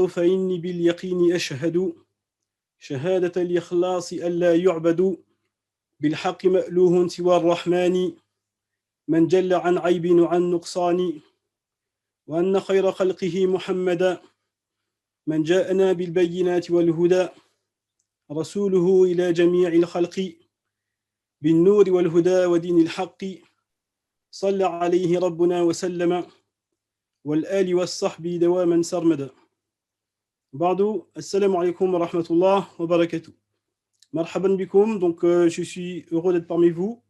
فإني باليقين أشهد شهادة الإخلاص ألا يعبد بالحق مألوه سوى الرحمن من جل عن عيب وعن نقصان وأن خير خلقه محمدا من جاءنا بالبينات والهدى رسوله إلى جميع الخلق بالنور والهدى ودين الحق صلى عليه ربنا وسلم والآل والصحب دواما سرمدا. بعد السلام عليكم ورحمة الله وبركاته. Marhaban bikoum, donc je suis heureux d'être parmi vous.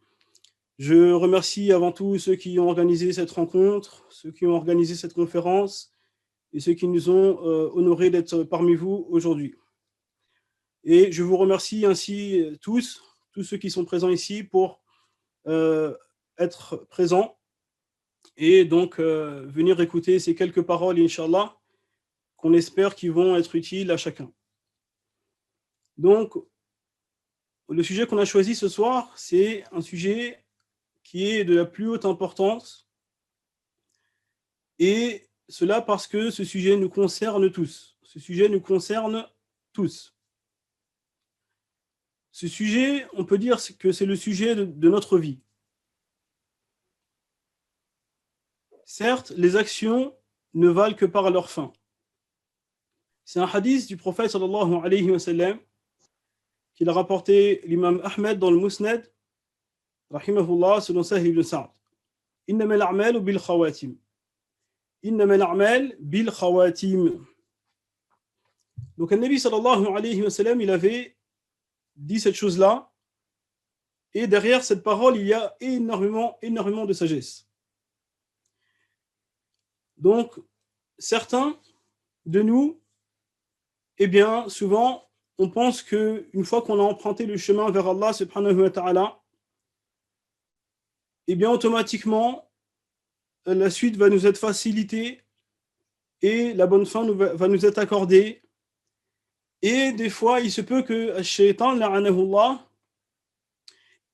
Je remercie avant tout ceux qui ont organisé cette rencontre, ceux qui ont organisé cette conférence et ceux qui nous ont honorés d'être parmi vous aujourd'hui. Et je vous remercie ainsi tous ceux qui sont présents ici pour être présents et donc venir écouter ces quelques paroles, Inch'Allah, qu'on espère qu'ils vont être utiles à chacun. Donc, le sujet qu'on a choisi ce soir, c'est un sujet qui est de la plus haute importance, et cela parce que ce sujet nous concerne tous. Ce sujet nous concerne tous. Ce sujet, on peut dire que c'est le sujet de notre vie. Certes, les actions ne valent que par leur fin. C'est un hadith du prophète sallallahu alayhi wa sallam qu'il a rapporté l'imam Ahmed dans le Musnad, rahimahullah, selon Sahl ibn Sa'd. Innama al-a'malu bil khawatim. Innama al-a'mal bil khawatim. Donc, le Nabi sallallahu alayhi wa sallam, il avait dit cette chose-là, et derrière cette parole, il y a énormément de sagesse. Donc, certains de nous, eh bien, souvent, on pense qu'une fois qu'on a emprunté le chemin vers Allah subhanahu wa ta'ala, eh bien, automatiquement, la suite va nous être facilitée et la bonne fin va nous être accordée. Et des fois, il se peut que Shaitan, la'anahullah,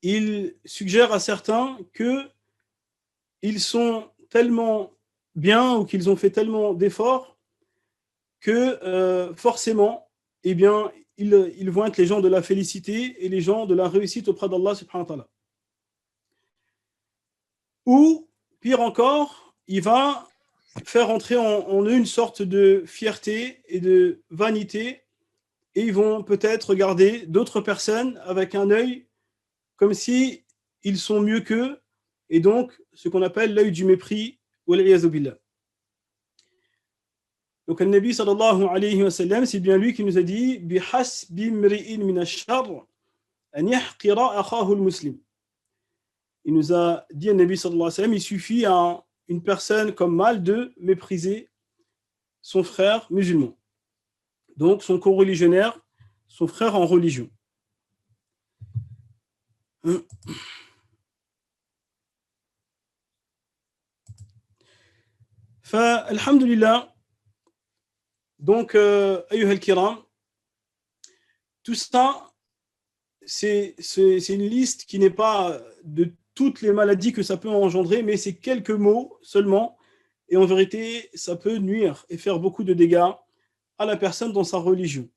il suggère à certains qu'ils sont tellement bien ou qu'ils ont fait tellement d'efforts que forcément, eh bien, ils vont être les gens de la félicité et les gens de la réussite auprès d'Allah subhanahu wa ta'ala. Ou, pire encore, il va faire entrer en eux une sorte de fierté et de vanité, et ils vont peut-être regarder d'autres personnes avec un œil comme si ils sont mieux qu'eux, et donc ce qu'on appelle l'œil du mépris, wal-iyazu billah. Donc, le Nabi sallallahu alayhi wa sallam, c'est bien lui qui nous a dit bihasbi mri'in min ash-sharr an yahqira akhahu al-muslim. Il nous a dit, le Nabi sallallahu alayhi wa sallam, il suffit à une personne comme mal de mépriser son frère musulman. Donc, son co-religionnaire, son frère en religion. Fa, alhamdulillah. Donc, ayyuha al-kiram, tout ça, c'est une liste qui n'est pas de toutes les maladies que ça peut engendrer, mais c'est quelques mots seulement, et en vérité, ça peut nuire et faire beaucoup de dégâts à la personne dans sa religion.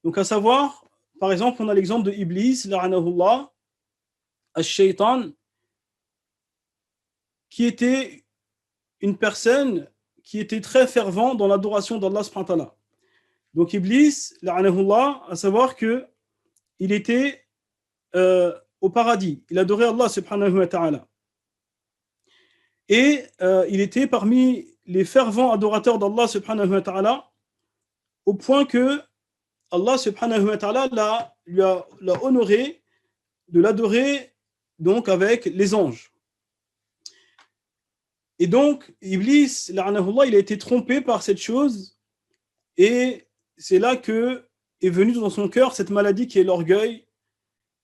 Donc, à savoir, par exemple, on a l'exemple de Iblis, la'anahullah, al-shaytan, qui était une personne qui était très fervent dans l'adoration d'Allah subhanahu wa ta'ala. Donc Iblis, la'anahullah, à savoir que il était au paradis, il adorait Allah subhanahu wa ta'ala. Et il était parmi les fervents adorateurs d'Allah subhanahu wa ta'ala, au point que Allah subhanahu wa ta'ala l'a honoré de l'adorer donc avec les anges. Et donc, Iblis, la'anahullah, il a été trompé par cette chose, et c'est là que est venue dans son cœur cette maladie qui est l'orgueil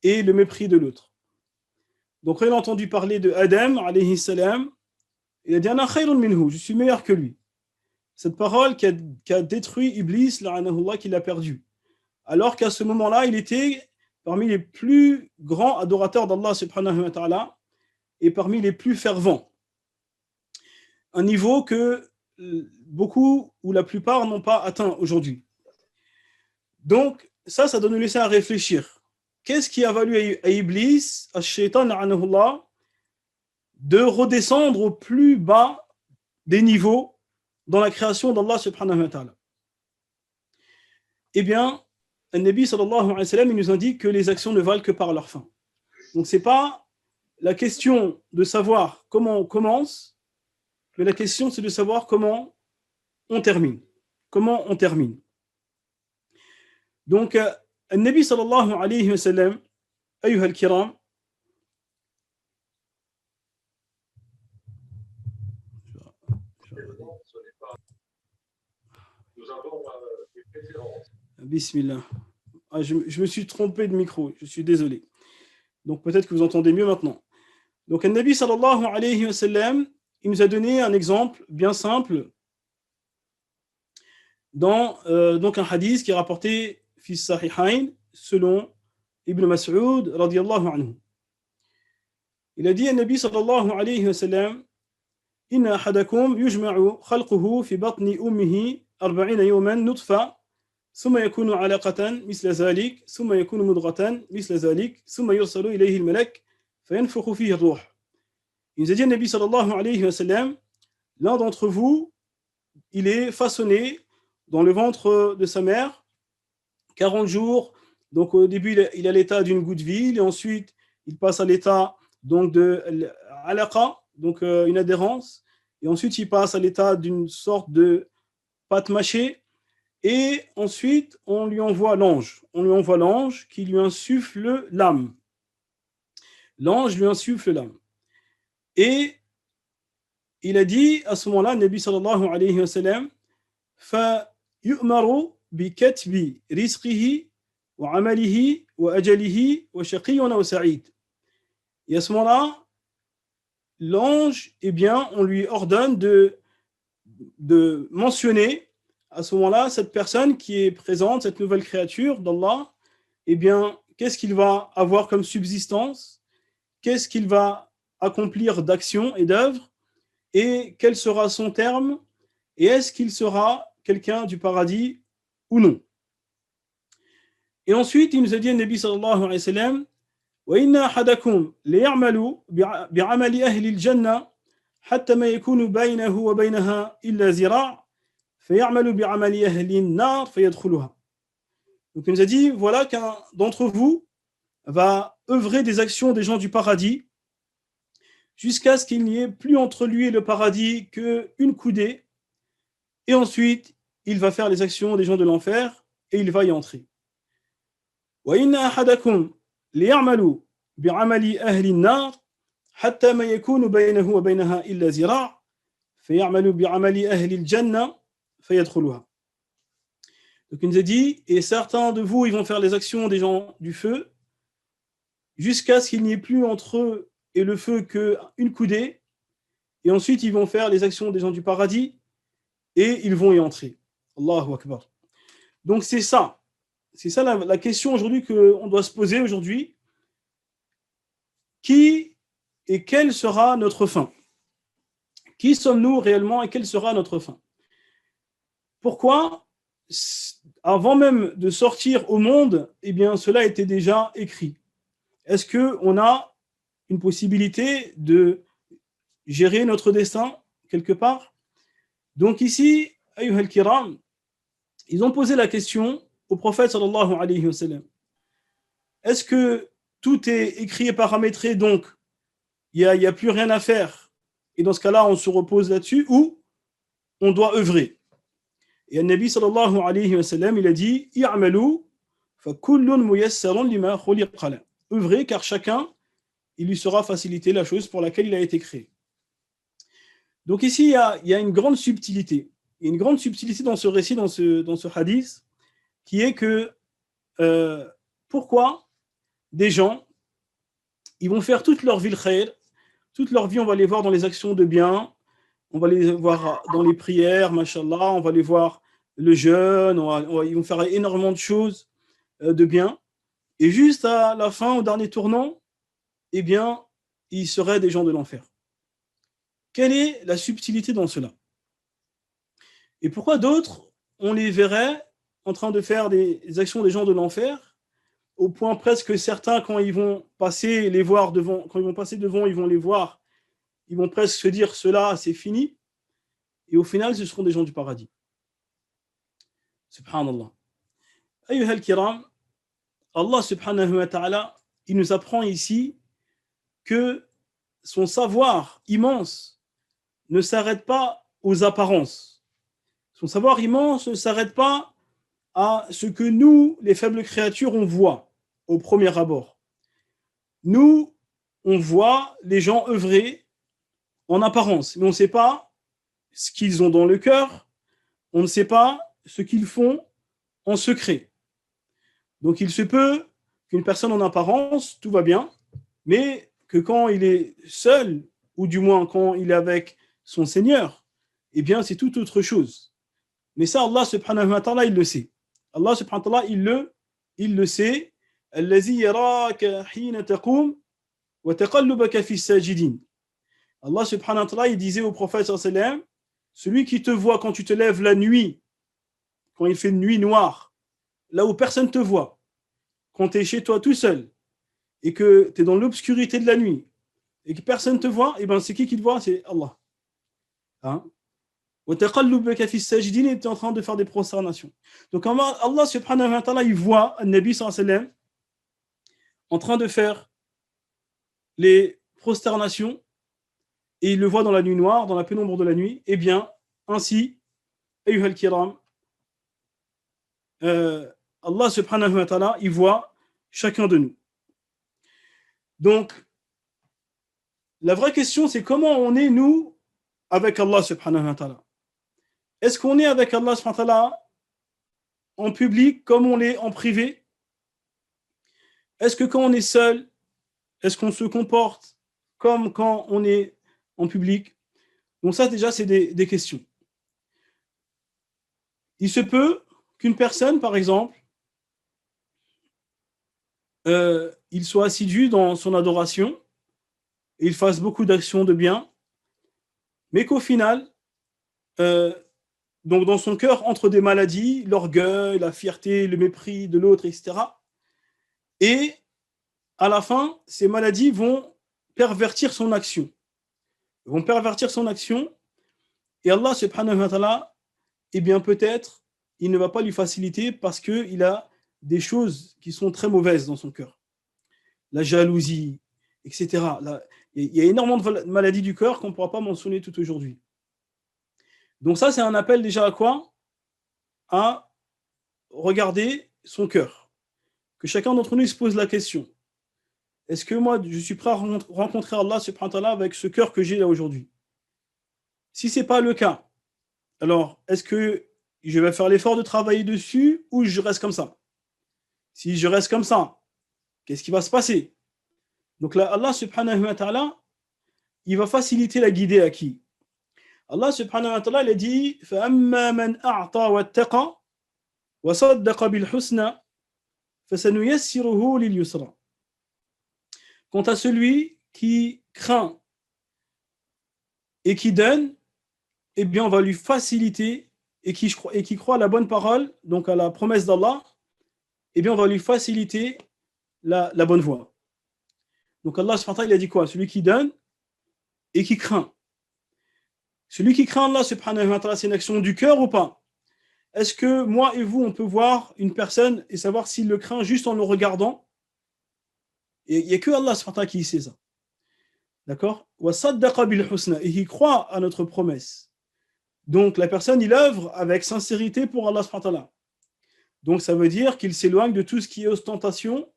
et le mépris de l'autre. Donc, quand il a entendu parler de Adam, alayhi salam, il a dit ana khayrun minhu, je suis meilleur que lui. Cette parole qui a détruit Iblis, la'anahullah, qu'il a perdu. Alors qu'à ce moment-là, il était parmi les plus grands adorateurs d'Allah subhanahu wa ta'ala et parmi les plus fervents. Un niveau que beaucoup ou la plupart n'ont pas atteint aujourd'hui. Donc, ça doit nous laisser à réfléchir. Qu'est-ce qui a valu à Iblis, à Shaitan, de redescendre au plus bas des niveaux dans la création d'Allah subhanahu wa ta'ala? Eh bien, le Nabi sallallahu alayhi wa sallam, il nous indique que les actions ne valent que par leur fin. Donc, ce n'est pas la question de savoir comment on commence, mais la question, c'est de savoir comment on termine. Comment on termine. Donc, le Nabi sallallahu alayhi wa sallam, ayyuha al-kiram, Bismillah. Je me suis trompé de micro, je suis désolé. Donc peut-être que vous entendez mieux maintenant. Donc le Nabi sallallahu alayhi wa sallam, il nous a donné un exemple bien simple dans donc un hadith qui est rapporté fi sahihain selon Ibn Mas'ud radiyallahu anhu. Il a dit à Nabi sallallahu alayhi wa sallam: Inna ahadakum yujma'u khalquhu fi batni ummihi 40 yawman nutfa ثم يكون علقة مثل ذلك ثم يكون مضغة مثل ذلك ثم يرسل إليه الملك فينفخ فيه الروح. Il nous a dit à Nabi sallallahu alayhi wa sallam: l'un d'entre vous, il est façonné dans le ventre de sa mère 40 jours. Donc au début, il a l'état d'une goutte vide, et ensuite il passe à l'état donc de alaqa, donc une adhérence, et ensuite il passe à l'état d'une sorte de pâte mâchée. Et ensuite, on lui envoie l'ange. On lui envoie l'ange qui lui insuffle l'âme. L'ange lui insuffle l'âme. Et il a dit à ce moment-là, Nabi sallallahu alayhi wa sallam, فَيُؤْمَرُ بِكَتْبِ رِزْقِهِ وَعَمَلِهِ وَأَجَلِهِ وَشَقِيٌّ أَوْ سَعِيدٌ. Et à ce moment-là, l'ange, eh bien, on lui ordonne de mentionner à ce moment-là, cette personne qui est présente, cette nouvelle créature d'Allah, eh bien, qu'est-ce qu'il va avoir comme subsistance? Qu'est-ce qu'il va accomplir d'actions et d'œuvres? Et quel sera son terme? Et est-ce qu'il sera quelqu'un du paradis ou non? Et ensuite, il nous a dit, le Nabi sallallahu alayhi wa sallam: وَإِنَّ أَحَدَكُمْ لِيَعْمَلُ بِعَمَلِ أَهْلِ الْجَنَّةِ حَتَّى مَا يَكُونُ بَيْنَهُ وَبَيْنَهَا إِلَّا ذِرَاعٌ فَيَعْمَلُ بِعَمَلِ أَهْلِ النَّارِ فَيَدْخُلُهَا. Donc il nous a dit, voilà qu'un d'entre vous va œuvrer des actions des gens du paradis jusqu'à ce qu'il n'y ait plus entre lui et le paradis qu'une coudée, et ensuite il va faire les actions des gens de l'enfer et il va y entrer. وَإِنَّ أَحَدَكُمْ لِيَعْمَلُ بِعَمَلِ أَهْلِ النَّارِ حَتَّى مَا يَكُونُ بَيْنَهُ وَبَيْنَهَا إِلَّا ذِرَاعٌ فَيَعْمَلُ بِعَمَلِ أَهْلِ الْجَنَّةِ فَيَدْخُلُهَا. Donc il nous a dit, et certains de vous, ils vont faire les actions des gens du feu jusqu'à ce qu'il n'y ait plus entre eux et le feu qu'une coudée, et ensuite ils vont faire les actions des gens du paradis et ils vont y entrer. Allahu Akbar. Donc c'est ça la question aujourd'hui qu'on doit se poser aujourd'hui. Qui et quelle sera notre fin? Qui sommes-nous réellement et quelle sera notre fin? Pourquoi? Avant même de sortir au monde, eh bien, cela était déjà écrit. Est-ce qu'on a une possibilité de gérer notre destin quelque part? Donc ici, ayyuha al-kiram, ils ont posé la question au prophète sallallahu alayhi wa sallam. Est-ce que tout est écrit et paramétré, donc il n'y a plus rien à faire, et dans ce cas-là, on se repose là-dessus, ou on doit œuvrer? Et le Nabi sallallahu alayhi wa sallam, il a dit: i'malu fa kullun muyassarun lima khuliqa la. Œuvrez, car chacun, il lui sera facilité la chose pour laquelle il a été créé. Donc ici, il y a une grande subtilité. Il y a une grande subtilité dans ce récit, dans ce hadith, qui est que pourquoi des gens, ils vont faire toute leur vie le khair, toute leur vie, on va les voir dans les actions de bien, on va les voir dans les prières, mashallah, on va les voir le jeûne, ils vont faire énormément de choses de bien. Et juste à la fin, au dernier tournant, eh bien, ils seraient des gens de l'enfer. Quelle est la subtilité dans cela? Et pourquoi d'autres, on les verrait en train de faire des actions des gens de l'enfer, au point presque que certains, quand ils vont passer les voir devant, quand ils vont passer devant, ils vont les voir, ils vont presque se dire cela, c'est fini. Et au final, ce seront des gens du paradis. Subhanallah. Ayyuha al-kiram, Allah subhanahu wa ta'ala, il nous apprend ici que son savoir immense ne s'arrête pas aux apparences. Son savoir immense ne s'arrête pas à ce que nous, les faibles créatures, on voit au premier abord. Nous, on voit les gens œuvrer en apparence, mais on ne sait pas ce qu'ils ont dans le cœur, on ne sait pas ce qu'ils font en secret. Donc il se peut qu'une personne en apparence, tout va bien, mais que quand il est seul, ou du moins quand il est avec son Seigneur, eh bien c'est tout autre chose. Mais ça, Allah subhanahu wa ta'ala, il le sait. Allah subhanahu wa ta'ala, il le sait. الذي يراك حين تقوم وتقلبك في الساجدين. Allah subhanahu wa ta'ala, il disait au prophète sallallahu alayhi wa sallam, celui qui te voit quand tu te lèves la nuit, quand il fait une nuit noire, là où personne ne te voit, quand tu es chez toi tout seul, et que tu es dans l'obscurité de la nuit, et que personne ne te voit, et ben c'est qui te voit? C'est Allah. Hein? وَتَقَلُّبَكَ فِي السَّاجِدِينَ, était en train de faire des prosternations. Donc Allah subhanahu wa ta'ala, il voit un Nabi sallallahu alayhi wa sallam en train de faire les prosternations, et il le voit dans la nuit noire, dans la pénombre de la nuit. Eh bien, ainsi, ayyuha al-kiram, Allah subhanahu wa ta'ala, il voit chacun de nous. Donc, la vraie question, c'est comment on est, nous, avec Allah subhanahu wa ta'ala. Est-ce qu'on est avec Allah subhanahu wa ta'ala en public comme on l'est en privé? Est-ce que quand on est seul, est-ce qu'on se comporte comme quand on est en public? Donc ça, déjà, c'est des questions. Il se peut qu'une personne, par exemple, il soit assidu dans son adoration, et il fasse beaucoup d'actions de bien, mais qu'au final, donc dans son cœur entre des maladies, l'orgueil, la fierté, le mépris de l'autre, etc. Et à la fin, ces maladies vont pervertir son action. Ils vont pervertir son action, et Allah subhanahu wa ta'ala, eh bien peut-être, il ne va pas lui faciliter parce qu'il a des choses qui sont très mauvaises dans son cœur. La jalousie, etc. Il y a énormément de maladies du cœur qu'on ne pourra pas mentionner tout aujourd'hui. Donc ça, c'est un appel déjà à quoi? À regarder son cœur. Que chacun d'entre nous se pose la question. Est-ce que moi, je suis prêt à rencontrer Allah subhanahu wa ta'ala avec ce cœur que j'ai là aujourd'hui? Si ce n'est pas le cas, alors est-ce que je vais faire l'effort de travailler dessus ou je reste comme ça? Si je reste comme ça, qu'est-ce qui va se passer? Donc là, Allah subhanahu wa ta'ala, il va faciliter la guidée à qui? Allah subhanahu wa ta'ala, il a dit فَأَمَّا مَنْ أَعْطَى وَاتَّقَى وَصَدَّقَ بِالْحُسْنَى فَسَنُيَسِّرُهُ لِلْيُسْرَى. Quant à celui qui craint et qui donne, eh bien on va lui faciliter, et qui croit à la bonne parole, donc à la promesse d'Allah, eh bien on va lui faciliter la bonne voie. Donc Allah subhanahu wa ta'ala, il a dit quoi? Celui qui donne et qui craint. Celui qui craint Allah subhanahu wa ta'ala, c'est une action du cœur ou pas? Est-ce que moi et vous, on peut voir une personne et savoir s'il le craint juste en le regardant? Et il n'y a que Allah subhanahu wa ta'ala qui sait ça. D'accord? Et il croit à notre promesse. Donc la personne, il œuvre avec sincérité pour Allah subhanahu wa ta'ala. Donc ça veut dire qu'il s'éloigne de tout ce qui est ostentation,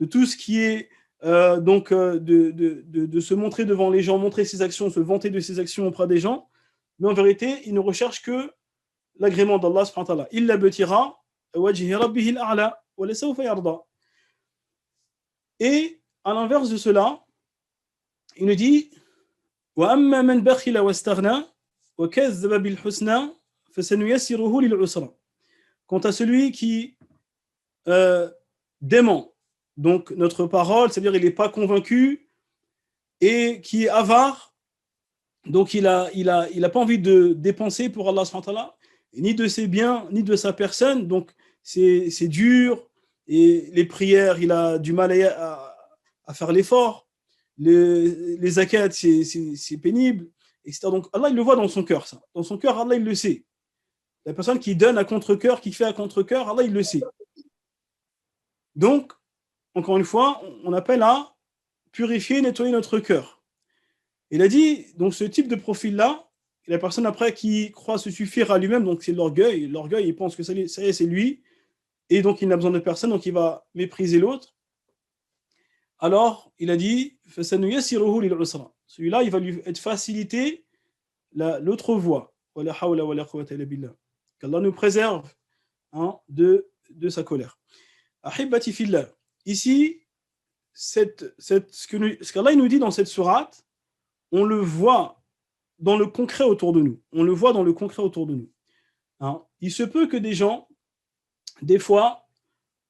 de tout ce qui est de se montrer devant les gens, montrer ses actions, se vanter de ses actions auprès des gens. Mais en vérité, il ne recherche que l'agrément d'Allah subhanahu wa ta'ala. Illa betira wajhi rabbihil a'la wa la sawfa yarda. Et à l'inverse de cela, il nous dit wa amma man bakhila wastaghna wa kazzaba bil husna fasanuyassiruhu lil usra. Quant à celui qui dément donc notre parole, c'est-à-dire il n'est pas convaincu et qui est avare, donc il a pas envie de dépenser pour Allah subhanahu wa ta'ala, ni de ses biens, ni de sa personne. Donc, c'est dur. Et les prières, il a du mal à faire l'effort. Les zakats, c'est pénible, etc. Donc, Allah, il le voit dans son cœur, ça. Dans son cœur, Allah, il le sait. La personne qui donne à contre-cœur, qui fait à contre-cœur, Allah, il le sait. Donc, encore une fois, on appelle à purifier, nettoyer notre cœur. Il a dit, donc ce type de profil-là, la personne après qui croit se suffire à lui-même, donc c'est l'orgueil. L'orgueil, il pense que ça y est, c'est lui, et donc il n'a besoin de personne, donc il va mépriser l'autre. Alors, il a dit, celui-là, il va lui être facilité l'autre voie. Qu'Allah nous préserve de sa colère. Ahibati fillah. Ici, ce qu'Allah nous dit dans cette sourate, on le voit dans le concret autour de nous. On le voit dans le concret autour de nous. Il se peut que des gens, des fois,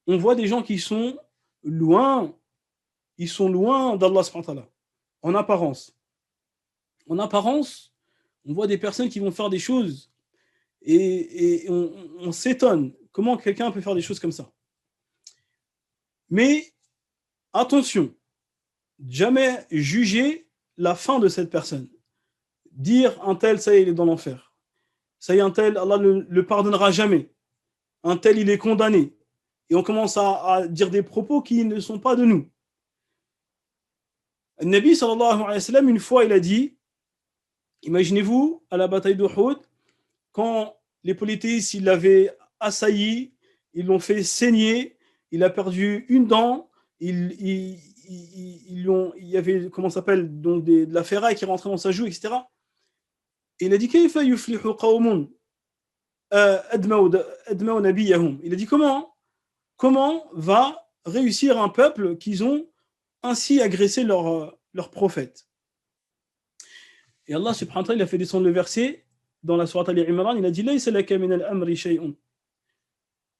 on voit des gens qui sont loin, ils sont loin d'Allah subhanahu wa ta'ala, en apparence. En apparence, on voit des personnes qui vont faire des choses et on s'étonne comment quelqu'un peut faire des choses comme ça. Mais attention, jamais juger la fin de cette personne. Dire un tel, ça y est, il est dans l'enfer. Ça y est, un tel, Allah ne le pardonnera jamais. Un tel, il est condamné. Et on commence à dire des propos qui ne sont pas de nous. Le Nabi sallallahu alayhi wa sallam, une fois, il a dit, imaginez-vous, à la bataille d'Uhud, quand les polythéistes, ils l'avaient assailli, ils l'ont fait saigner, il a perdu une dent, il y avait, comment ça s'appelle, donc de la ferraille qui rentrait dans sa joue, etc. Et il a dit, Kayfa yuflihu qawmun adma'u nabiyahum. Il a dit, comment va réussir un peuple qu'ils ont ainsi agressé leur prophète. Et Allah subhanahu wa ta'ala, il a fait descendre le verset dans la sourate Al-Imran, il a dit Laysa laka min al-amri shay'un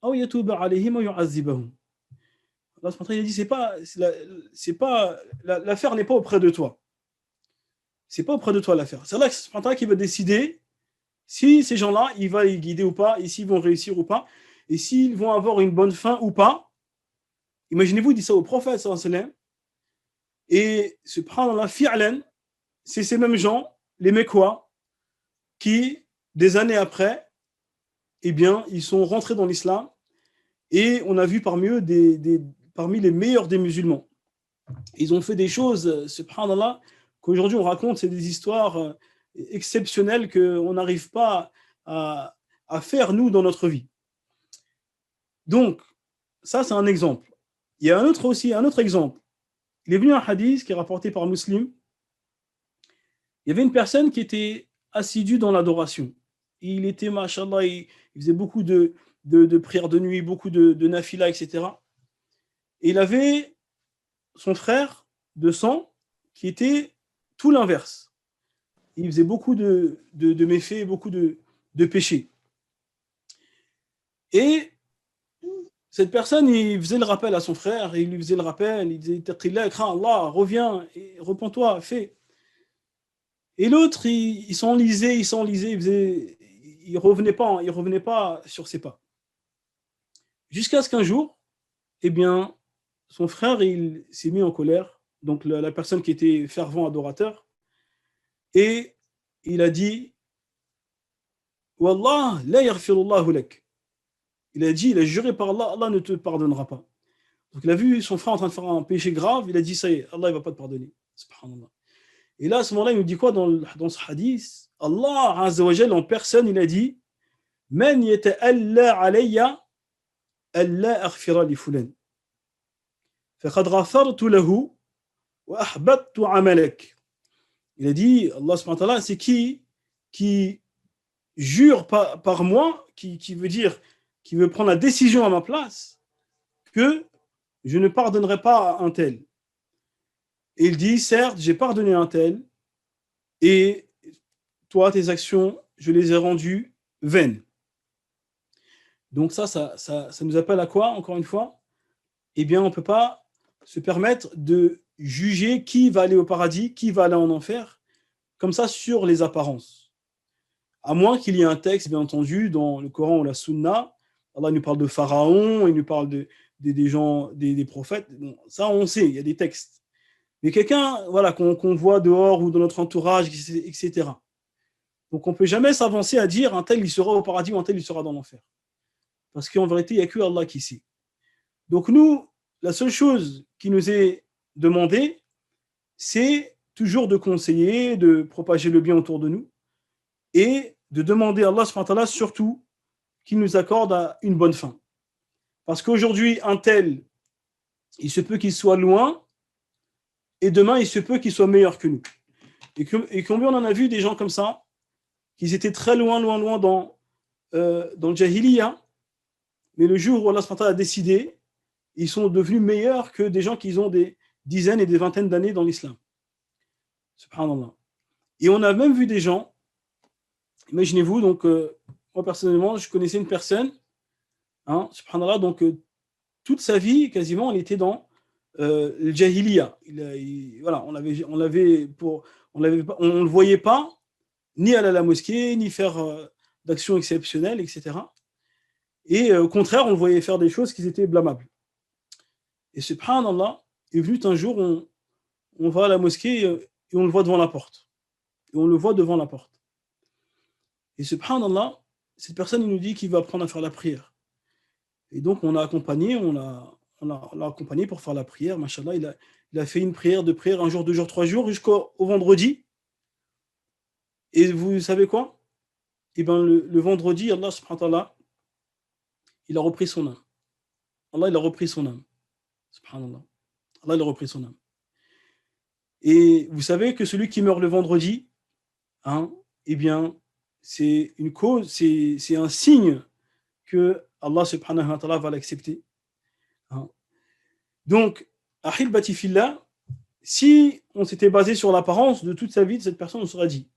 aw yatuba alayhim aw yu'azzibahum. Allah subhanahu wa ta'ala, il a dit c'est pas l'affaire n'est pas auprès de toi. C'est pas auprès de toi l'affaire. C'est Allah subhanahu wa ta'ala qui va décider si ces gens-là, il va les guider ou pas, et s'ils vont réussir ou pas, et s'ils vont avoir une bonne fin ou pas. Imaginez-vous, il dit ça au prophète sallallahu alayhi wa sallam. Et subhanallah, fi'lan, c'est ces mêmes gens, les Mécois, qui, des années après, eh bien, ils sont rentrés dans l'islam et on a vu parmi eux parmi les meilleurs des musulmans. Ils ont fait des choses, subhanallah, qu'aujourd'hui on raconte, c'est des histoires exceptionnelles qu'on n'arrive pas à faire, nous, dans notre vie. Donc, ça, c'est un exemple. Il y a un autre exemple. Il est venu un hadith qui est rapporté par Muslim. Il y avait une personne qui était assidue dans l'adoration. Il était, machallah, il faisait beaucoup de prières de nuit, beaucoup de nafila, etc. Et il avait son frère de sang qui était tout l'inverse. Il faisait beaucoup de méfaits, beaucoup de péchés. Et cette personne, il faisait le rappel à son frère, il lui faisait le rappel, il disait Taqillah, crains Allah, reviens, et repens-toi, fais. Et l'autre, il s'enlisait, il revenait pas sur ses pas. Jusqu'à ce qu'un jour, eh bien, son frère, il s'est mis en colère, donc la personne qui était fervent adorateur, et il a dit Wallah, la yaghfirullahu lak. Il a juré par Allah, Allah ne te pardonnera pas. Donc il a vu son frère en train de faire un péché grave, il a dit ça y est, Allah ne va pas te pardonner. Subhanallah. Et là, à ce moment-là, il nous dit quoi dans ce hadith? Allah Azza wa Jalla en personne, il a dit Man yata'alla alayya alla aghfira li fulan. Faqad ghafartu lahu wa ahbattu amalak. Il a dit, Allah subhanahu wa ta'ala, c'est qui jure par moi, qui veut dire, qui veut prendre la décision à ma place, que je ne pardonnerai pas à un tel. Et il dit, certes, j'ai pardonné à un tel, et toi, tes actions, je les ai rendues vaines. Donc ça nous appelle à quoi, encore une fois? Eh bien, on ne peut pas se permettre de juger qui va aller au paradis, qui va aller en enfer, comme ça, sur les apparences. À moins qu'il y ait un texte, bien entendu, dans le Coran ou la Sunna. Allah nous parle de Pharaon, il nous parle des gens, des prophètes. Bon, ça, on sait, il y a des textes. Mais quelqu'un voilà, qu'on voit dehors ou dans notre entourage, etc. Donc, on ne peut jamais s'avancer à dire un tel, il sera au paradis ou un tel, il sera dans l'enfer. Parce qu'en vérité, il n'y a que Allah qui sait. Donc, nous, la seule chose qui nous est demandée, c'est toujours de conseiller, de propager le bien autour de nous et de demander à Allah subhanahu wa ta'ala surtout qu'il nous accorde une bonne fin. Parce qu'aujourd'hui, un tel, il se peut qu'il soit loin et demain, il se peut qu'il soit meilleur que nous. Et combien on en a vu des gens comme ça, qui étaient très loin dans le Jahiliya, mais le jour où Allah subhanahu wa ta'ala a décidé, ils sont devenus meilleurs que des gens qui ont des dizaines et des vingtaines d'années dans l'islam. Subhanallah. Et on a même vu des gens, imaginez-vous, donc moi personnellement, je connaissais une personne, subhanallah, donc toute sa vie, quasiment, elle était dans le jahiliya. Voilà, on ne le voyait pas, ni aller à la mosquée, ni faire d'actions exceptionnelles, etc. Et au contraire, on le voyait faire des choses qui étaient blâmables. Et subhanallah, est venu un jour, on va à la mosquée et on le voit devant la porte. Et on le voit devant la porte. Et subhanallah, cette personne, il nous dit qu'il va apprendre à faire la prière. Et donc, on l'a accompagné pour faire la prière. Machallah, il a fait une prière un jour, 2 jours, 3 jours, jusqu'au vendredi. Et vous savez quoi? Et bien, le vendredi, Allah subhanahu wa ta'ala, il a repris son âme. Allah, il a repris son âme. Subhanallah. Allah, il a repris son âme. Et vous savez que celui qui meurt le vendredi, eh bien, c'est une cause, c'est un signe que Allah subhanahu wa ta'ala va l'accepter. Donc, ahibati fillah, si on s'était basé sur l'apparence de toute sa vie de cette personne, on serait dit.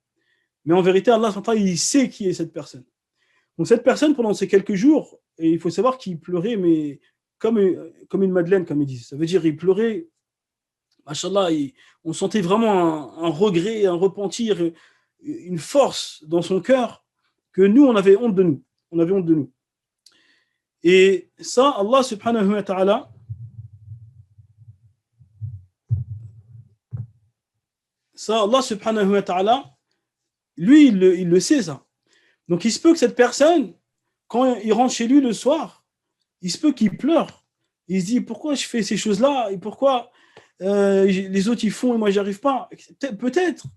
Mais en vérité, Allah subhanahu wa ta'ala, il sait qui est cette personne. Donc cette personne, pendant ces quelques jours, et il faut savoir qu'il pleurait, mais comme une madeleine, comme ils disent. Ça veut dire il pleurait, machallah, on sentait vraiment un regret, un repentir, une force dans son cœur, que nous, on avait honte de nous. On avait honte de nous. Et ça, Allah subhanahu wa ta'ala, lui, il le sait, ça. Donc il se peut que cette personne, quand il rentre chez lui le soir, il se peut qu'il pleure. Il se dit, pourquoi je fais ces choses-là? Et pourquoi les autres, ils font et moi, j'y arrive pas? Peut-être.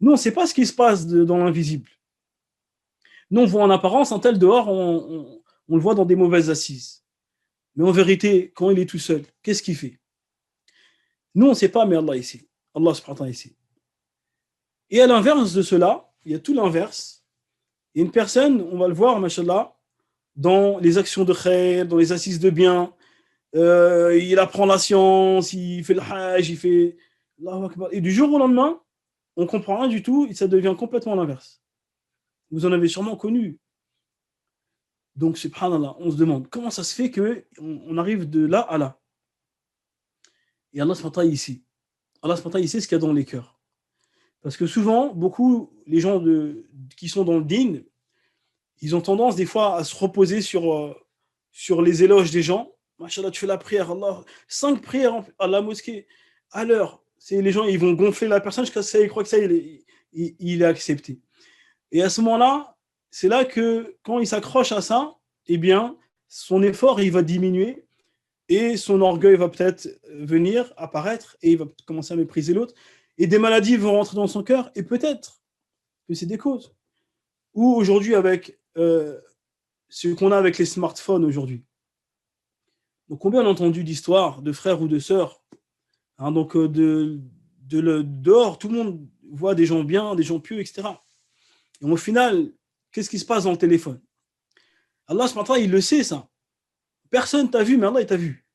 Nous, on ne sait pas ce qui se passe dans l'invisible. Nous, on voit en apparence un tel dehors, on le voit dans des mauvaises assises. Mais en vérité, quand il est tout seul, qu'est-ce qu'il fait? Nous, on ne sait pas, mais Allah ici. Allah subhanahu wa ta'ala ici. Et à l'inverse de cela, il y a tout l'inverse. Il y a une personne, on va le voir, machallah, dans les actions de khair, dans les assises de bien, il apprend la science, il fait le hajj, il fait... Et du jour au lendemain, on ne comprend rien du tout et ça devient complètement l'inverse. Vous en avez sûrement connu. Donc, subhanallah, on se demande comment ça se fait qu'on arrive de là à là. Et Allah subhanahu wa ta'ala ici. Allah subhanahu wa ta'ala ici, ce qu'il y a dans les cœurs. Parce que souvent, beaucoup, les gens qui sont dans le din, ils ont tendance des fois à se reposer sur les éloges des gens. Machallah, tu fais la prière, Allah, 5 prières à la mosquée à l'heure. Les gens, ils vont gonfler la personne jusqu'à ce qu'ils croient que ça, il est accepté. Et à ce moment-là, c'est là que quand il s'accroche à ça, eh bien, son effort, il va diminuer et son orgueil va peut-être venir, apparaître et il va commencer à mépriser l'autre. Et des maladies vont rentrer dans son cœur et peut-être que c'est des causes. Ou aujourd'hui, avec ce qu'on a avec les smartphones aujourd'hui. Donc, combien on a entendu d'histoires de frères ou de sœurs, donc dehors, tout le monde voit des gens bien, des gens pieux, etc. Et au final, qu'est-ce qui se passe dans le téléphone? Allah, il le sait, ça. Personne t'a vu, mais Allah, il t'a vu.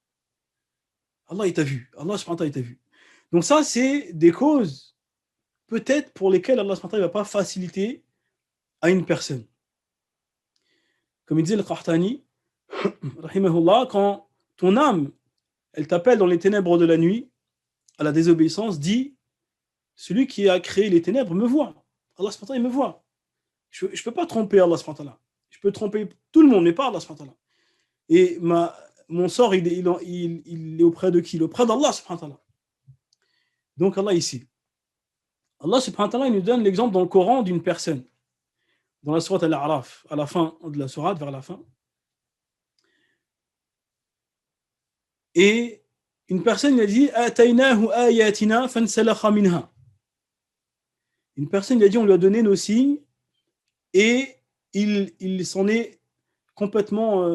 Allah, il t'a vu. Allah, il t'a vu. Donc ça, c'est des causes, peut-être, pour lesquelles Allah, il ne va pas faciliter à une personne. Comme il disait le Qahtani, rahimahullah, quand ton âme, elle t'appelle dans les ténèbres de la nuit, à la désobéissance, dis, celui qui a créé les ténèbres me voit. Allah, il me voit. Je ne peux pas tromper Allah subhanahu wa ta'ala. Je peux tromper tout le monde, mais pas Allah subhanahu wa ta'ala. Et mon sort, il est auprès de qui? Auprès d'Allah subhanahu wa ta'ala. Donc Allah ici. Allah subhanahu wa ta'ala, il nous donne l'exemple dans le Coran d'une personne. Dans la sourate Al-A'raf, à la fin de la sourate, vers la fin. Et une personne, il a dit Ataynahu ayatina fansalakha minha. Une personne, il a dit, on lui a donné nos signes et il s'en est complètement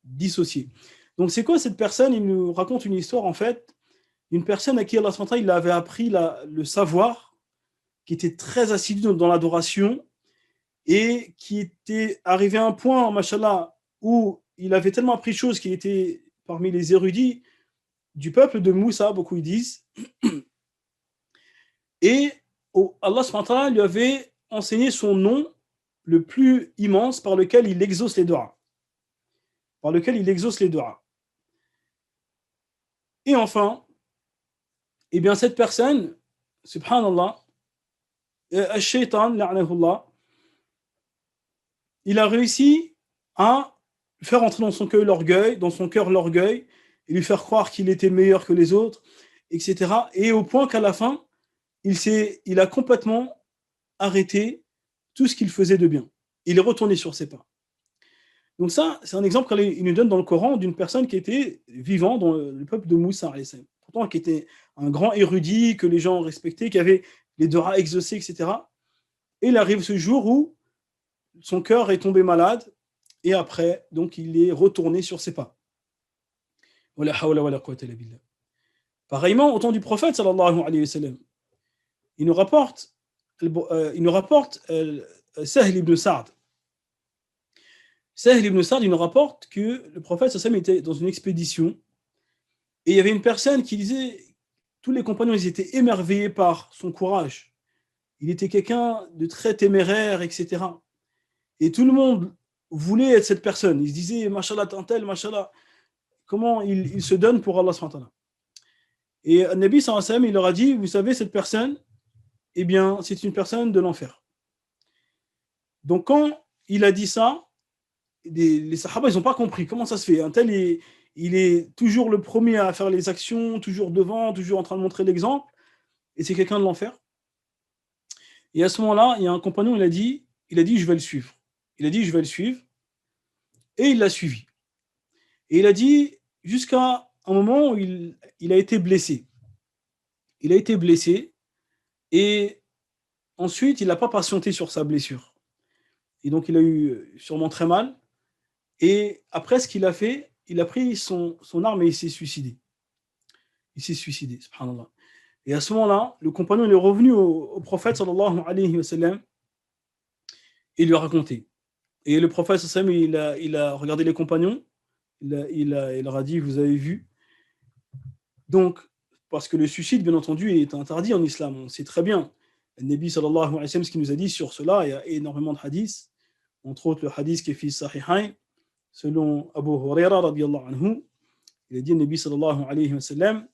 dissocié. Donc c'est quoi cette personne? Il nous raconte une histoire en fait, une personne à qui Allah subhanahu wa ta'ala, il avait appris le savoir, qui était très assidu dans l'adoration et qui était arrivé à un point, machallah, où il avait tellement appris de choses qu'il était parmi les érudits du peuple de Moussa, beaucoup ils disent. Et Allah subhanahu wa ta'ala lui avait enseigné son nom le plus immense par lequel il exauce les doigts. Par lequel il exauce les doigts. Et enfin, eh bien cette personne, subhanallah, al-shaytan, la'anahullah, il a réussi à faire entrer dans son cœur l'orgueil, et lui faire croire qu'il était meilleur que les autres, etc. Et au point qu'à la fin, il a complètement arrêté tout ce qu'il faisait de bien. Il est retourné sur ses pas. Donc ça, c'est un exemple qu'il nous donne dans le Coran d'une personne qui était vivant dans le peuple de Moussa, pourtant qui était un grand érudit, que les gens respectaient, qui avait les doigts exaucés, etc. Et il arrive ce jour où son cœur est tombé malade, et après, donc il est retourné sur ses pas. Pareillement, au temps du prophète, sallallahu alayhi wa sallam, il nous rapporte Sahl ibn Sa'd. Sahl ibn Sa'd, il nous rapporte que le prophète sallam était dans une expédition et il y avait une personne qui disait, tous les compagnons ils étaient émerveillés par son courage. Il était quelqu'un de très téméraire, etc. Et tout le monde voulait être cette personne. Il se disait, mashallah, tant tel, mashallah, comment il se donne pour Allah subhanahu wa ta'ala. Et le Nabi sallallahu alayhi wa sallam, il leur a dit, vous savez, cette personne, eh bien, c'est une personne de l'enfer. Donc, quand il a dit ça, les Sahaba, ils n'ont pas compris. Comment ça se fait? Un tel, il est toujours le premier à faire les actions, toujours devant, toujours en train de montrer l'exemple, et c'est quelqu'un de l'enfer. Et à ce moment-là, il y a un compagnon, il a dit, je vais le suivre. Il a dit, je vais le suivre. Et il l'a suivi. Et il a dit, jusqu'à un moment où il a été blessé. Il a été blessé, et ensuite, il n'a pas patienté sur sa blessure. Et donc, il a eu sûrement très mal. Et après, ce qu'il a fait, il a pris son arme et il s'est suicidé. Il s'est suicidé, subhanallah. Et à ce moment-là, le compagnon il est revenu au prophète, sallallahu alayhi wa sallam, et il lui a raconté. Et le prophète, sallallahu alayhi wa sallam, il a regardé les compagnons, il leur a dit, vous avez vu. Donc, parce que le suicide, bien entendu, est interdit en islam, on sait très bien. Le Nabi, sallallahu alayhi wa sallam, ce qu'il nous a dit sur cela, il y a énormément de hadiths, entre autres le hadith qui est fait Sahihain, selon Abu Huraira radiyallahu anhu, il a dit, le Nabi sallallahu alayhi wa sallam,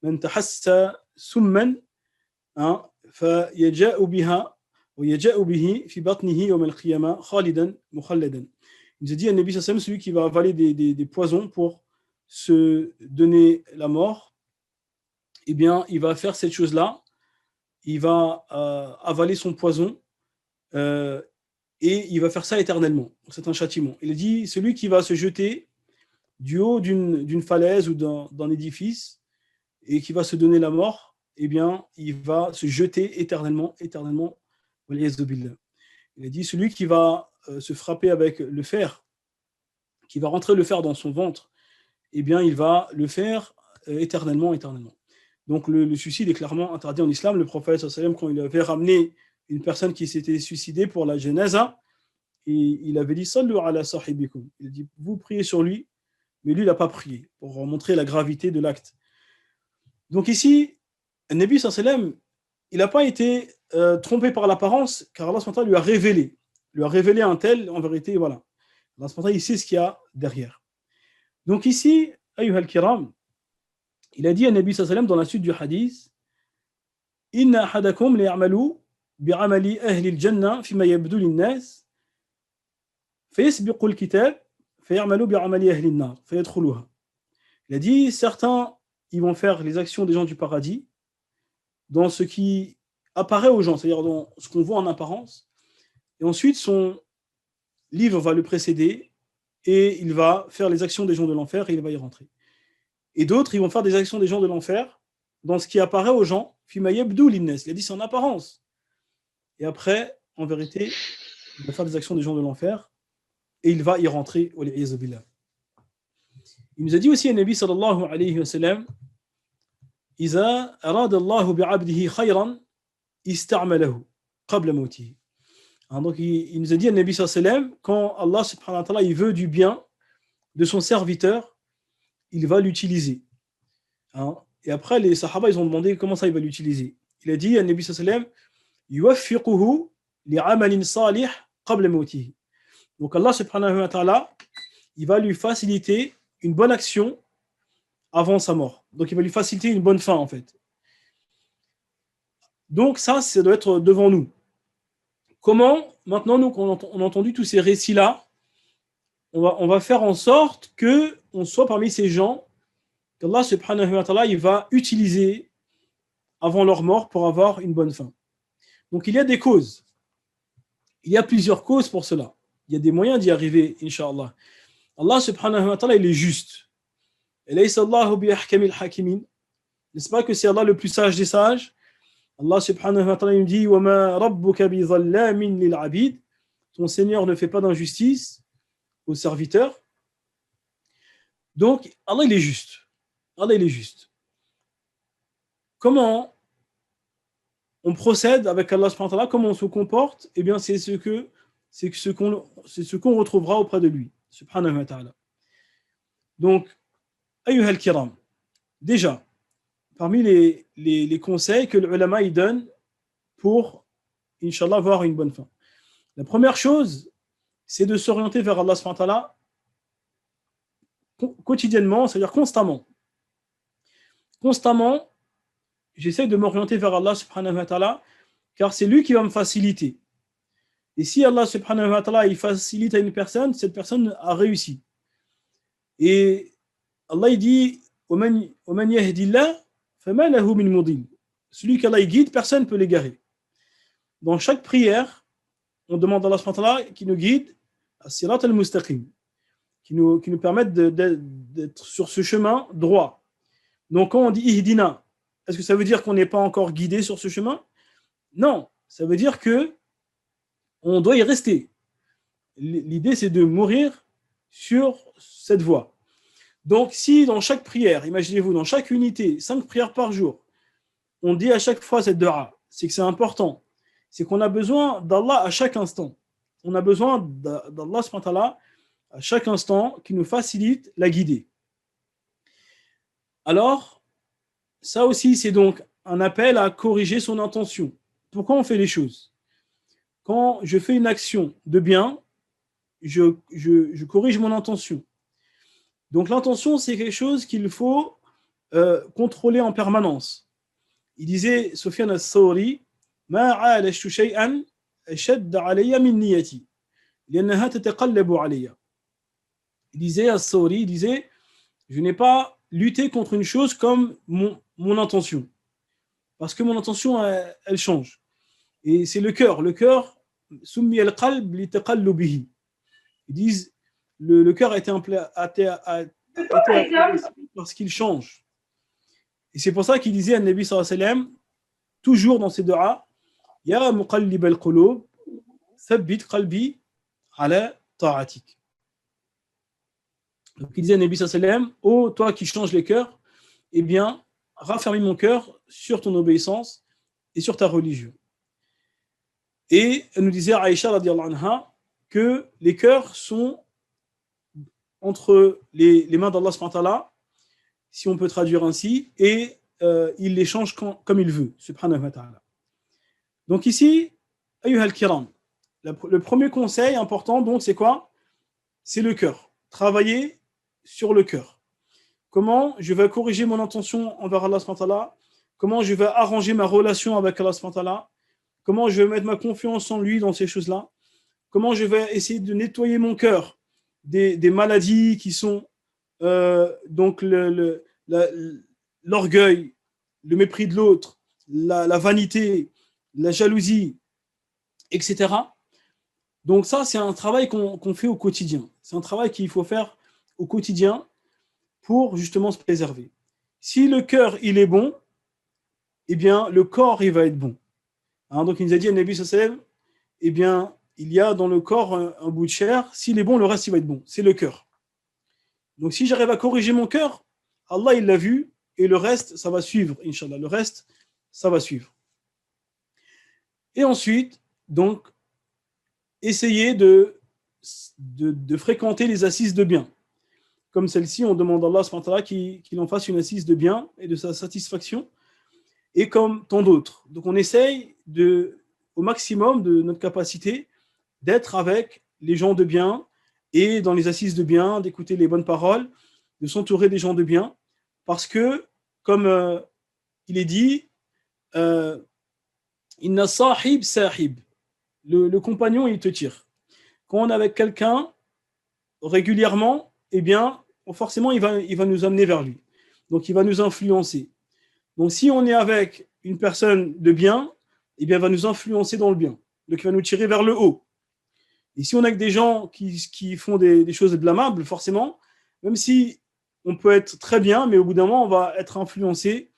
من تحس سما فيجاء بها ويجاء به في بطنه يوم القيامة خالدا مخلدا. Il nous a dit, le Nabi sallallahu alayhi wa sallam, celui qui va avaler des poisons pour se donner la mort, eh bien, il va faire cette chose-là, il va avaler son poison, et il va faire ça éternellement. C'est un châtiment. Il a dit, celui qui va se jeter du haut d'une falaise ou d'un édifice et qui va se donner la mort, eh bien, il va se jeter éternellement. Il a dit, celui qui va se frapper avec le fer, qui va rentrer le fer dans son ventre, eh bien, il va le faire éternellement. Donc, le suicide est clairement interdit en islam. Le prophète, sallallahu alayhi wa sallam, quand il avait ramené une personne qui s'était suicidée pour la janaza, et il avait dit, sallu ala sahibikum. Il a dit, vous priez sur lui, mais lui, il n'a pas prié, pour montrer la gravité de l'acte. Donc ici, le Nabi sallallahu alayhi wa sallam, il n'a pas été trompé par l'apparence, car Allah subhanahu wa ta'ala lui a révélé un tel, en vérité, voilà. Allah subhanahu wa ta'ala, il sait ce qu'il y a derrière. Donc ici, ayyuha al-kiram, il a dit à Nabi sallallahu alayhi wa sallam dans la suite du hadith, inna ahadakum liya'malu بعمل أهل الجنة فيما يبدو للناس فيسبق الكتاب فيعملوا بعمل أهل النار فيدخلوها. Il a dit, certains, ils vont faire les actions des gens du paradis dans ce qui apparaît aux gens, c'est-à-dire dans ce qu'on voit en apparence, et ensuite son livre va le précéder et il va faire les actions des gens de l'enfer et il va y rentrer. Et d'autres, ils vont faire des actions des gens de l'enfer dans ce qui apparaît aux gens, fima yabdu linnas. Il a dit, c'est en apparence. Et après, en vérité, il va faire des actions des gens de l'enfer et il va y rentrer. Il nous a dit aussi, le Nabi sallallahu alayhi wa sallam, إذا أراد الله بعبده خيرا استعمله قبل موته. Donc il nous a dit, le Nabi sallallahu alayhi wa sallam, quand Allah subhanahu wa ta'ala il veut du bien de son serviteur, il va l'utiliser. Et après, les Sahaba, ils ont demandé comment ça il va l'utiliser. Il a dit, le Nabi sallallahu alayhi wa sallam, يوفقه لعمل صالح قبل موته. Donc Allah subhanahu wa ta'ala, il va lui faciliter une bonne action avant sa mort. Donc il va lui faciliter une bonne fin en fait. Donc ça doit être devant nous. Comment, maintenant nous qu'on on a entendu tous ces récits-là, on va faire en sorte qu'on soit parmi ces gens qu'Allah subhanahu wa ta'ala il va utiliser avant leur mort pour avoir une bonne fin. Donc il y a des causes. Il y a plusieurs causes pour cela. Il y a des moyens d'y arriver, Inch'Allah. Allah subhanahu wa ta'ala, il est juste. N'est-ce pas que c'est Allah le plus sage des sages? Allah subhanahu wa ta'ala il dit وَمَا رَبُّكَ بِظَلَّامٍ لِلْعَبِيدِ. Ton Seigneur ne fait pas d'injustice aux serviteurs. Donc, Allah il est juste. Allah il est juste. Comment on procède avec Allah subhanahu wa ta'ala, comment on se comporte? Eh bien, c'est ce qu'on retrouvera auprès de lui, subhanahu wa ta'ala. Donc, ayyuha al-kiram, déjà, parmi les conseils que l'ulama y donne pour, Inch'Allah, avoir une bonne fin. La première chose, c'est de s'orienter vers Allah subhanahu wa ta'ala quotidiennement, c'est-à-dire constamment. Constamment, j'essaie de m'orienter vers Allah subhanahu wa ta'ala, car c'est lui qui va me faciliter. Et si Allah subhanahu wa ta'ala il facilite à une personne, cette personne a réussi. Et Allah il dit وَمَنْ يَهْدِ اللَّهِ فَمَا لَهُ مِنْ مُضِلٍ. Celui qu'Allah il guide, personne ne peut l'égarer. Dans chaque prière, on demande à Allah subhanahu wa ta'ala qui nous guide as-sirat al-mustaqim, qui nous permette d'être sur ce chemin droit. Donc quand on dit ihdina, est-ce que ça veut dire qu'on n'est pas encore guidé sur ce chemin? Non, ça veut dire que on doit y rester. L'idée, c'est de mourir sur cette voie. Donc, si dans chaque prière, imaginez-vous, dans chaque unité, 5 prières par jour, on dit à chaque fois cette dua, c'est que c'est important. C'est qu'on a besoin d'Allah à chaque instant. On a besoin d'Allah subhanahu wa ta'ala à chaque instant qui nous facilite la guider. Alors, ça aussi, c'est donc un appel à corriger son intention. Pourquoi on fait les choses? Quand je fais une action de bien, je corrige mon intention. Donc l'intention, c'est quelque chose qu'il faut contrôler en permanence. Il disait, Sufyan al-Thawri, ما عالجت شيئا أشد علي من نيتي لأنها تتقلب علي. Il disait, al-Thawri, il disait, je n'ai pas lutté contre une chose comme mon intention. Parce que mon intention, elle change. Et c'est le cœur. Le cœur, سمي القلب لتقلبه. Ils disent, le cœur a été parce qu'il change. Et c'est pour ça qu'il disait à Nabi sallallahu alayhi wa sallam, toujours dans ses du'a, Ya muqallib al-qulub, thabbit qalbi ala ta'atik. Donc il disait à Nabi sallallahu alayhi wa sallam, oh toi qui changes les cœurs, eh bien, raffermis mon cœur sur ton obéissance et sur ta religion. Et elle nous disait, Aïcha radiyallahu anha, que les cœurs sont entre les mains d'Allah subhanahu wa ta'ala, si on peut traduire ainsi, et il les change comme il veut, subhanahu wa ta'ala. Donc ici, ayyuha al-kiram, le premier conseil important, donc, c'est quoi? C'est le cœur. Travailler sur le cœur. Comment je vais corriger mon intention envers Allah subhanahu wa ta'ala? Comment je vais arranger ma relation avec Allah subhanahu wa ta'ala? comment je vais mettre ma confiance en lui dans ces choses-là, comment je vais essayer de nettoyer mon cœur des maladies qui sont donc l'orgueil, le mépris de l'autre, la vanité, la jalousie, etc. Donc ça, c'est un travail qu'on fait au quotidien. C'est un travail qu'il faut faire au quotidien pour justement se préserver. Si le cœur, il est bon, eh bien, le corps, il va être bon. Hein, donc, il nous a dit, Nabi sallam, eh bien, il y a dans le corps un bout de chair. S'il est bon, le reste, il va être bon. C'est le cœur. Donc, si j'arrive à corriger mon cœur, Allah, il l'a vu, et le reste, ça va suivre, Inch'Allah. Le reste, ça va suivre. Et ensuite, donc, essayer de fréquenter les assises de bien. Comme celle-ci, on demande à Allah subhanahu wa ta'ala qu'il en fasse une assise de bien et de sa satisfaction, et comme tant d'autres. Donc on essaye au maximum de notre capacité d'être avec les gens de bien et dans les assises de bien, d'écouter les bonnes paroles, de s'entourer des gens de bien, parce que, comme il est dit, Inna sahib sahib, le compagnon, il te tire. Quand on est avec quelqu'un régulièrement, eh bien, forcément, il va nous amener vers lui. Donc, il va nous influencer. Donc, si on est avec une personne de bien, eh bien, elle va nous influencer dans le bien. Donc, il va nous tirer vers le haut. Et si on est avec des gens qui font des choses blâmables, forcément, même si on peut être très bien, mais au bout d'un moment, on va être influencé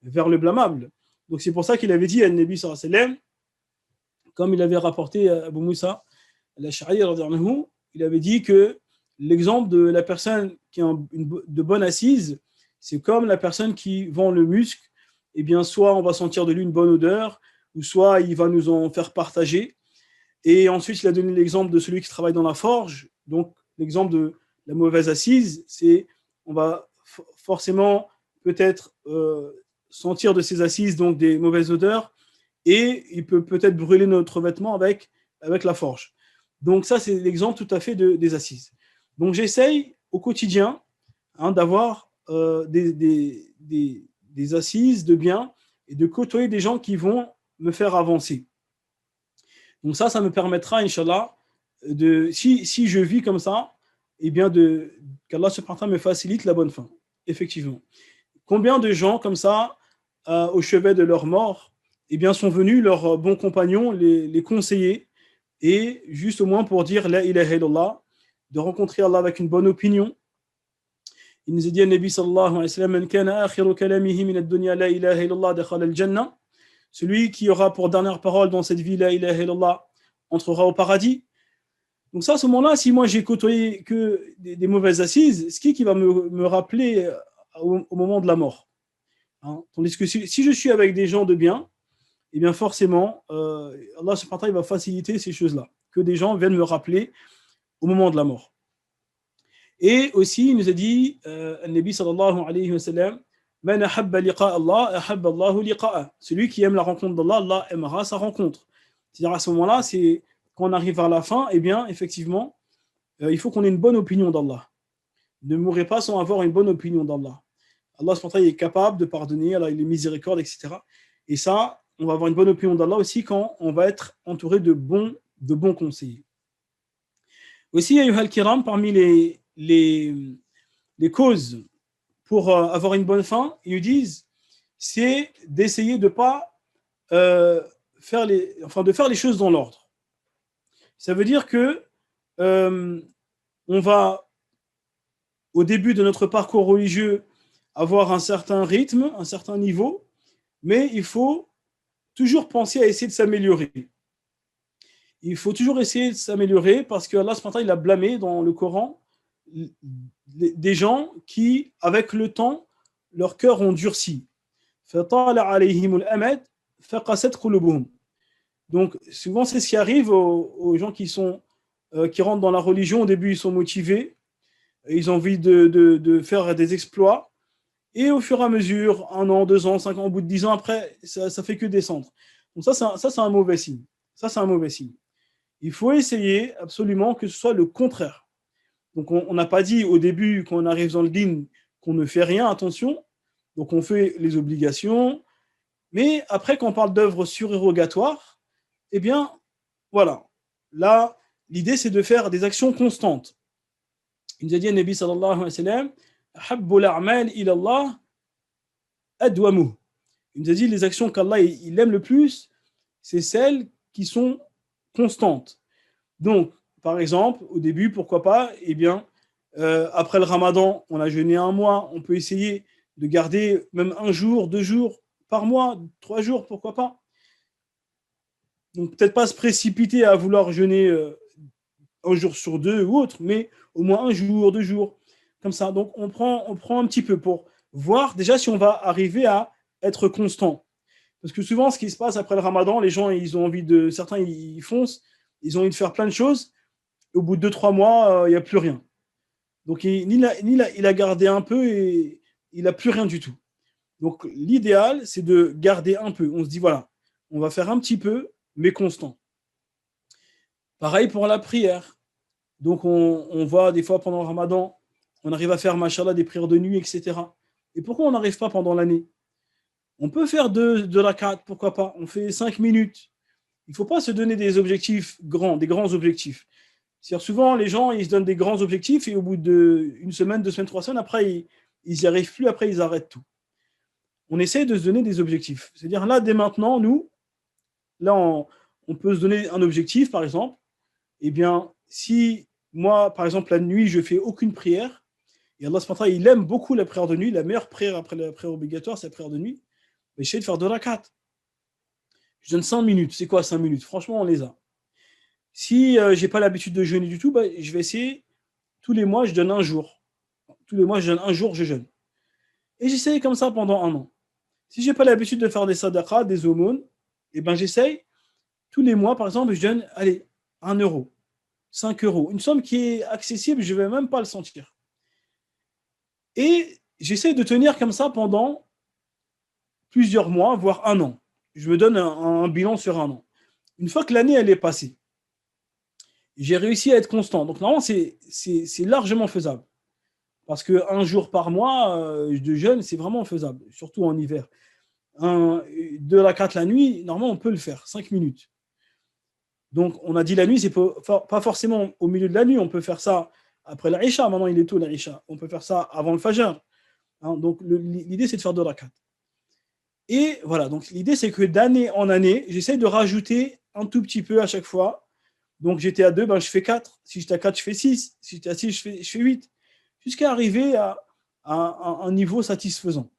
vers le blâmable. Donc, c'est pour ça qu'il avait dit à Nabi sallallahu alayhi wa sallam, comme il avait rapporté à Abu Moussa al-Ash'ari, il avait dit que l'exemple de la personne qui a de bonne assise, c'est comme la personne qui vend le musc. Eh bien, soit on va sentir de lui une bonne odeur, ou soit il va nous en faire partager. Et ensuite, il a donné l'exemple de celui qui travaille dans la forge. Donc, l'exemple de la mauvaise assise, c'est on va forcément peut-être sentir de ces assises donc des mauvaises odeurs, et il peut peut-être brûler notre vêtement avec la forge. Donc ça, c'est l'exemple tout à fait des assises. Donc j'essaye au quotidien d'avoir des assises de bien et de côtoyer des gens qui vont me faire avancer. Donc ça me permettra, Inch'Allah, si je vis comme ça, eh bien qu'Allah subhanahu wa ta'ala me facilite la bonne fin. Effectivement. Combien de gens comme ça, au chevet de leur mort, eh bien, sont venus leurs bons compagnons les conseiller, et juste au moins pour dire la ilaha illallah, de rencontrer Allah avec une bonne opinion. Il nous a dit, Nabi sallallahu alayhi wa sallam, man kana akhiru kalamihi min ad-dunya la ilaha illallah dakhala al-jannah, celui qui aura pour dernière parole dans cette vie la ilaha illallah entrera au paradis. Donc ça, à ce moment-là, si moi j'ai côtoyé que des mauvaises assises, ce qui va me rappeler au moment de la mort, hein? Tandis que si je suis avec des gens de bien, eh bien forcément, Allah subhanahu wa ta'ala va faciliter ces choses-là, que des gens viennent me rappeler au moment de la mort. Et aussi, il nous a dit, Nabi sallallahu alayhi wa sallam, Man ahabba liqa Allah, ahabba Allahu liqa'a. Celui qui aime la rencontre d'Allah, Allah aimera sa rencontre. C'est-à-dire à ce moment-là, c'est quand on arrive vers la fin, eh bien, effectivement, il faut qu'on ait une bonne opinion d'Allah. Ne mourrez pas sans avoir une bonne opinion d'Allah. Allah subhanahu wa ta'ala est capable de pardonner, Allah il est miséricorde, etc. Et ça, on va avoir une bonne opinion d'Allah aussi quand on va être entouré de bons conseillers. Aussi, ayyuhal kiram, parmi les causes pour avoir une bonne fin, ils nous disent, c'est d'essayer de pas faire les choses dans l'ordre. Ça veut dire que on va, au début de notre parcours religieux, avoir un certain rythme, un certain niveau, mais il faut toujours penser à essayer de s'améliorer. Il faut toujours essayer de s'améliorer, parce que Allah subhanahu wa ta'ala, il a blâmé dans le Coran des gens qui, avec le temps, leurs cœurs ont durci. Donc, souvent, c'est ce qui arrive aux gens qui rentrent dans la religion. Au début, ils sont motivés, ils ont envie de faire des exploits, et au fur et à mesure, 1 an, 2 ans, 5 ans, au bout de 10 ans, après, ça fait que descendre. Donc ça, c'est un mauvais signe. Ça, c'est un mauvais signe. Il faut essayer absolument que ce soit le contraire. Donc, on n'a pas dit au début, quand on arrive dans le din, qu'on ne fait rien, attention. Donc, on fait les obligations. Mais après, quand on parle d'œuvres surérogatoires, eh bien, voilà. Là, l'idée, c'est de faire des actions constantes. Il nous a dit, le Nabi sallallahu alayhi wa sallam, Habbul a'mal ila Allah adwamuh. Il nous a dit, les actions qu'Allah il aime le plus, c'est celles qui sont constantes. Donc, par exemple, au début, pourquoi pas, eh bien, après le Ramadan, on a jeûné un mois, on peut essayer de garder même un jour, 2 jours par mois, 3 jours, pourquoi pas. Donc, peut-être pas se précipiter à vouloir jeûner un jour sur deux ou autre, mais au moins un jour, 2 jours, comme ça. Donc, on prend un petit peu pour voir déjà si on va arriver à être constant. Parce que souvent, ce qui se passe après le Ramadan, les gens, ils ont envie de, certains, ils foncent, ils ont envie de faire plein de choses, et au bout de 2, 3 mois, il n'y a plus rien. Donc, il a gardé un peu et il n'a plus rien du tout. Donc, l'idéal, c'est de garder un peu. On se dit, voilà, on va faire un petit peu, mais constant. Pareil pour la prière. Donc, on voit des fois pendant le Ramadan, on arrive à faire, machallah, des prières de nuit, etc. Et pourquoi on n'arrive pas pendant l'année? On peut faire de la 4, pourquoi pas? On fait 5 minutes. Il ne faut pas se donner des objectifs grands, des grands objectifs. C'est-à-dire souvent, les gens, ils se donnent des grands objectifs et au bout d'une semaine, 2 semaines, 3 semaines, après, ils n'y arrivent plus, après, ils arrêtent tout. On essaie de se donner des objectifs. C'est-à-dire là, dès maintenant, nous, là, on peut se donner un objectif, par exemple. Eh bien, si moi, par exemple, la nuit, je ne fais aucune prière, et Allah, il aime beaucoup la prière de nuit, la meilleure prière après la prière obligatoire, c'est la prière de nuit, mais j'essaie de faire 2 rakats. Je donne 5 minutes. C'est quoi 5 minutes? Franchement, on les a. Si je n'ai pas l'habitude de jeûner du tout, bah, je vais essayer, tous les mois, je donne un jour. Tous les mois, je donne un jour, je jeûne. Et j'essaye comme ça pendant un an. Si je n'ai pas l'habitude de faire des sadaqas, des aumônes, eh ben, j'essaye, tous les mois, par exemple, je donne, allez, 1 euro, 5 euros. Une somme qui est accessible, je ne vais même pas le sentir. Et j'essaie de tenir comme ça pendant plusieurs mois, voire un an. Je me donne un bilan sur un an. Une fois que l'année, elle est passée, j'ai réussi à être constant. Donc, normalement, c'est largement faisable. Parce qu'un jour par mois de jeûne, c'est vraiment faisable, surtout en hiver. 2 rakats la nuit, normalement, on peut le faire, 5 minutes. Donc, on a dit la nuit, c'est pas forcément au milieu de la nuit, on peut faire ça après l'Aïcha. Maintenant, il est tôt, l'Aïcha. On peut faire ça avant le Fajr. Hein, donc, l'idée, c'est de faire 2 rakats. Et voilà, donc l'idée, c'est que d'année en année, j'essaie de rajouter un tout petit peu à chaque fois. Donc, j'étais à 2, ben, je fais 4. Si j'étais à 4, je fais 6. Si j'étais à 6, je fais 8. Jusqu'à arriver à un niveau satisfaisant.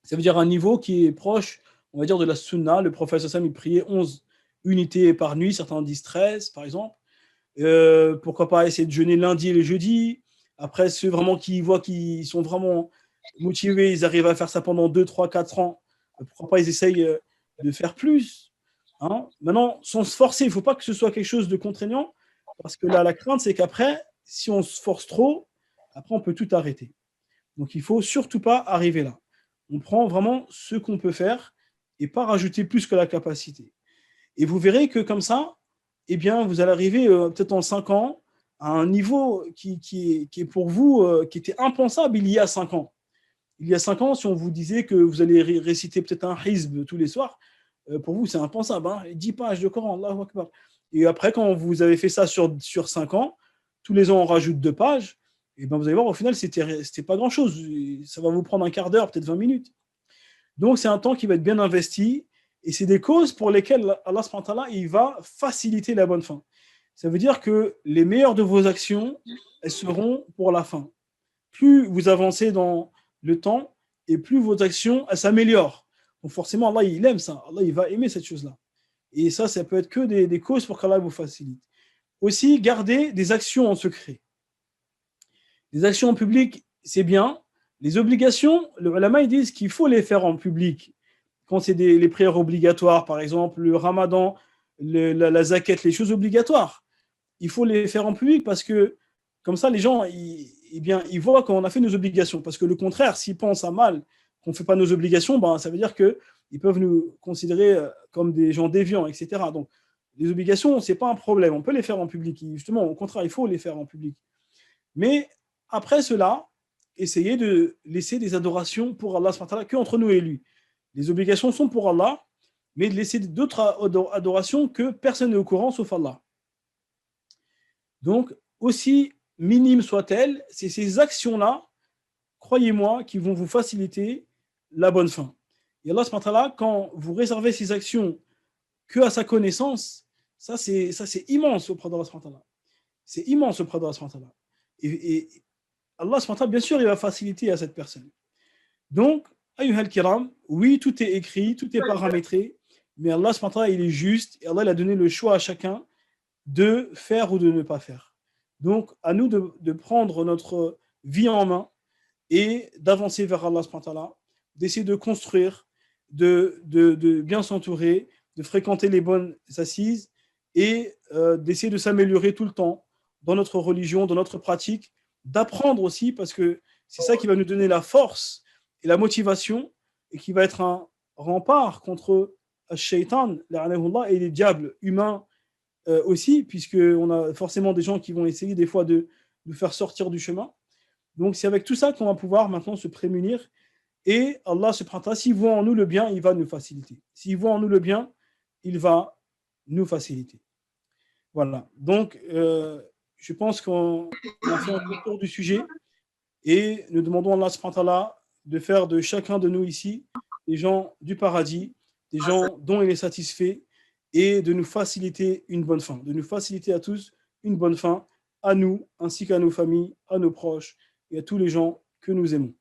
Ça veut dire un niveau qui est proche, on va dire, de la sunna. Le prophète Sassam, il priait 11 unités par nuit, certains disent 13, par exemple. Pourquoi pas essayer de jeûner lundi et le jeudi. Après, ceux vraiment qui voient qu'ils sont vraiment motivés, ils arrivent à faire ça pendant 2, 3, 4 ans. Pourquoi pas ils essayent de faire plus. Hein. Maintenant, sans se forcer, il ne faut pas que ce soit quelque chose de contraignant, parce que là, la crainte, c'est qu'après, si on se force trop, après, on peut tout arrêter. Donc, il ne faut surtout pas arriver là. On prend vraiment ce qu'on peut faire et pas rajouter plus que la capacité. Et vous verrez que comme ça, eh bien, vous allez arriver peut-être en 5 ans à un niveau qui est pour vous, qui était impensable il y a 5 ans. Il y a 5 ans, si on vous disait que vous allez réciter peut-être un hizb tous les soirs, pour vous, c'est impensable. Hein, 10 pages de Coran, Allahu Akbar. Et après, quand vous avez fait ça sur 5 ans, tous les ans, on rajoute 2 pages, et ben vous allez voir, au final, c'était pas grand-chose. Ça va vous prendre un quart d'heure, peut-être 20 minutes. Donc, c'est un temps qui va être bien investi, et c'est des causes pour lesquelles Allah subhanahu wa ta'ala, il va faciliter la bonne fin. Ça veut dire que les meilleures de vos actions, elles seront pour la fin. Plus vous avancez dans le temps, et plus vos actions, elles s'améliorent. Donc forcément, Allah, il aime ça. Allah, il va aimer cette chose-là. Et ça peut être que des causes pour qu'Allah vous facilite. Aussi, garder des actions en secret. Les actions en public, c'est bien. Les obligations, les ulama, ils disent qu'il faut les faire en public. Quand c'est les prières obligatoires, par exemple, le ramadan, la zakat, les choses obligatoires, il faut les faire en public parce que comme ça, les gens, ils voient qu'on a fait nos obligations. Parce que le contraire, s'ils pensent à mal qu'on ne fait pas nos obligations, ben, ça veut dire qu'ils peuvent nous considérer comme des gens déviants, etc. Donc, les obligations, ce n'est pas un problème. On peut les faire en public. Justement, au contraire, il faut les faire en public. Mais après cela, essayez de laisser des adorations pour Allah, qu'entre nous et lui. Les obligations sont pour Allah, mais de laisser d'autres adorations que personne n'est au courant sauf Allah. Donc, aussi minimes soient-elles, c'est ces actions-là, croyez-moi, qui vont vous faciliter la bonne fin. Et Allah, subhanahu wa ta'ala, quand vous réservez ces actions que à sa connaissance, ça c'est immense auprès d'Allah, subhanahu wa ta'ala. C'est immense auprès d'Allah, subhanahu wa ta'ala. Et Allah, subhanahu wa ta'ala, bien sûr, il va faciliter à cette personne. Donc, ayyuha al-kiram, oui, tout est écrit, tout est paramétré, mais Allah, subhanahu wa ta'ala, il est juste, et Allah, il a donné le choix à chacun de faire ou de ne pas faire. Donc, à nous de prendre notre vie en main et d'avancer vers Allah, subhanahu wa ta'ala, d'essayer de construire, de bien s'entourer, de fréquenter les bonnes assises et d'essayer de s'améliorer tout le temps dans notre religion, dans notre pratique, d'apprendre aussi, parce que c'est ça qui va nous donner la force et la motivation et qui va être un rempart contre Shaitan et les diables humains aussi, puisqu'on a forcément des gens qui vont essayer des fois de nous faire sortir du chemin. Donc c'est avec tout ça qu'on va pouvoir maintenant se prémunir. Et Allah subhanahu wa ta'ala, s'il voit en nous le bien, il va nous faciliter. S'il voit en nous le bien, il va nous faciliter. Voilà. Donc, je pense qu'on a fait un peu le tour du sujet et nous demandons à Allah subhanahu wa ta'ala de faire de chacun de nous ici des gens du paradis, des gens dont il est satisfait et de nous faciliter une bonne fin, de nous faciliter à tous une bonne fin, à nous ainsi qu'à nos familles, à nos proches et à tous les gens que nous aimons.